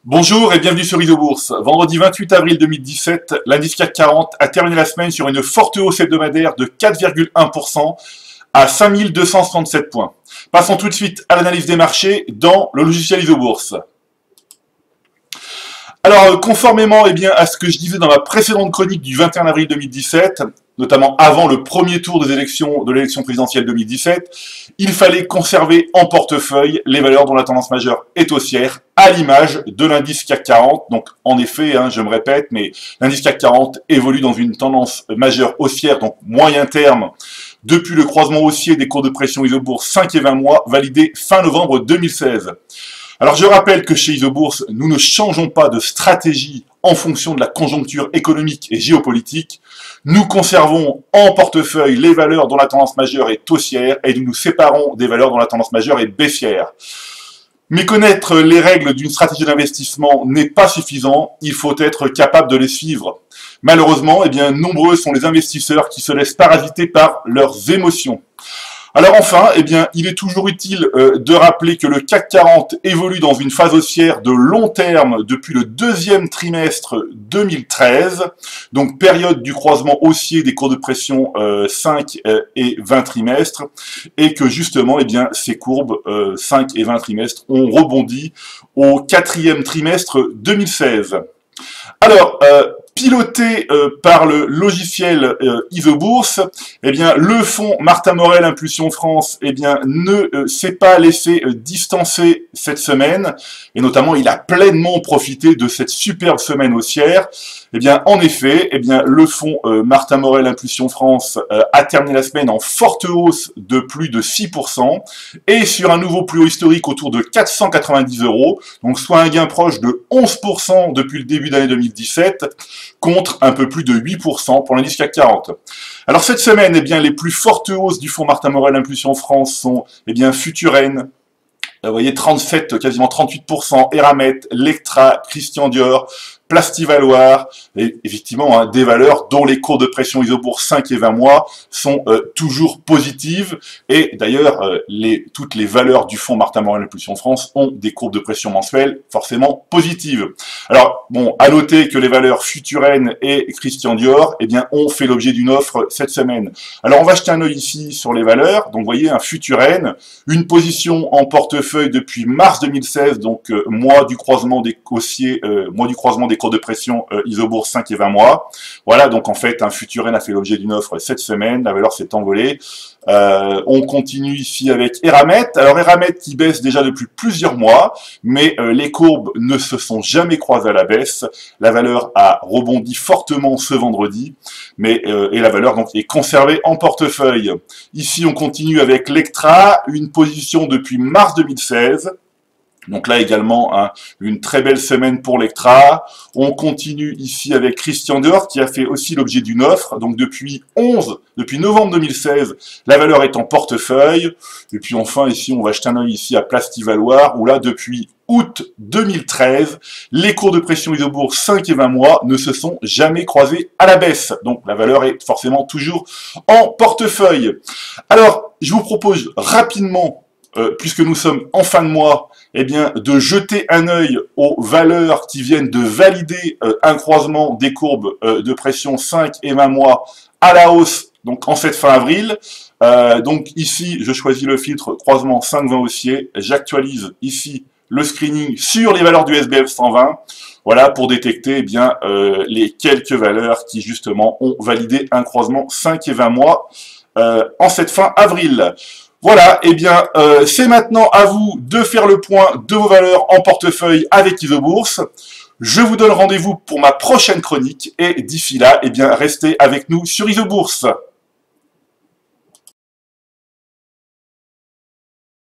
Bonjour et bienvenue sur Isobourse. Vendredi 28 avril 2017, l'indice CAC 40 a terminé la semaine sur une forte hausse hebdomadaire de 4,1% à 5267 points. Passons tout de suite à l'analyse des marchés dans le logiciel Isobourse. Alors, conformément à ce que je disais dans ma précédente chronique du 21 avril 2017, notamment avant le premier tour des élections de l'élection présidentielle 2017, il fallait conserver en portefeuille les valeurs dont la tendance majeure est haussière, à l'image de l'indice CAC 40. Donc, en effet, je me répète, mais l'indice CAC 40 évolue dans une tendance majeure haussière, donc moyen terme, depuis le croisement haussier des cours de pression Isobourse 5 et 20 mois, validé fin novembre 2016. Alors je rappelle que chez Isobourse, nous ne changeons pas de stratégie en fonction de la conjoncture économique et géopolitique. Nous conservons en portefeuille les valeurs dont la tendance majeure est haussière et nous nous séparons des valeurs dont la tendance majeure est baissière. Mais connaître les règles d'une stratégie d'investissement n'est pas suffisant, il faut être capable de les suivre. Malheureusement, nombreux sont les investisseurs qui se laissent parasiter par leurs émotions. Alors enfin, il est toujours utile de rappeler que le CAC 40 évolue dans une phase haussière de long terme depuis le deuxième trimestre 2013, donc période du croisement haussier des cours de pression 5 et 20 trimestres, et que justement, ces courbes 5 et 20 trimestres ont rebondi au quatrième trimestre 2016. Alors, piloté par le logiciel Isobourse, le fonds Martin Morel Impulsion France, ne s'est pas laissé distancer cette semaine, et notamment il a pleinement profité de cette superbe semaine haussière. En effet, le fonds Martin Morel Impulsion France a terminé la semaine en forte hausse de plus de 6%, et sur un nouveau plus haut historique autour de 490 €, donc soit un gain proche de 11% depuis le début d'année 2017, contre un peu plus de 8% pour l'indice CAC 40. Alors cette semaine, les plus fortes hausses du fonds Martin Morel Impulsion France sont Futuren, vous voyez 37, quasiment 38%, Eramet, Lectra, Christian Dior, Plastivaloir, et effectivement des valeurs dont les cours de pression Isobourse 5 et 20 mois sont toujours positives, et d'ailleurs toutes les valeurs du fonds Martin Morel Impulsion France ont des courbes de pression mensuelles forcément positives. Alors bon, à noter que les valeurs Futuren et Christian Dior ont fait l'objet d'une offre cette semaine. Alors on va jeter un œil ici sur les valeurs. Donc vous voyez un Futuren, une position en portefeuille depuis mars 2016, donc mois du croisement des haussiers, mois du croisement des cours de pression Isobourse 5 et 20 mois. Voilà, donc en fait, un Futuren a fait l'objet d'une offre cette semaine, la valeur s'est envolée. On continue ici avec Eramet. Alors Eramet qui baisse déjà depuis plusieurs mois, mais les courbes ne se sont jamais croisées à la baisse. La valeur a rebondi fortement ce vendredi, mais et la valeur donc est conservée en portefeuille. Ici, on continue avec Lectra, une position depuis mars 2016. Donc là également, une très belle semaine pour Lectra. On continue ici avec Christian Dior qui a fait aussi l'objet d'une offre. Donc depuis novembre 2016, la valeur est en portefeuille. Et puis enfin ici, on va jeter un œil ici à Plastivaloir où là depuis août 2013, les cours de pression Isobourse 5 et 20 mois ne se sont jamais croisés à la baisse. Donc la valeur est forcément toujours en portefeuille. Alors, je vous propose rapidement, puisque nous sommes en fin de mois, de jeter un œil aux valeurs qui viennent de valider un croisement des courbes de pression 5 et 20 mois à la hausse, donc en cette fin avril. Donc ici, je choisis le filtre croisement 5-20 haussier, j'actualise ici le screening sur les valeurs du SBF 120, voilà, pour détecter les quelques valeurs qui justement ont validé un croisement 5 et 20 mois en cette fin avril. Voilà, c'est maintenant à vous de faire le point de vos valeurs en portefeuille avec Isobourse. Je vous donne rendez-vous pour ma prochaine chronique et d'ici là, restez avec nous sur Isobourse.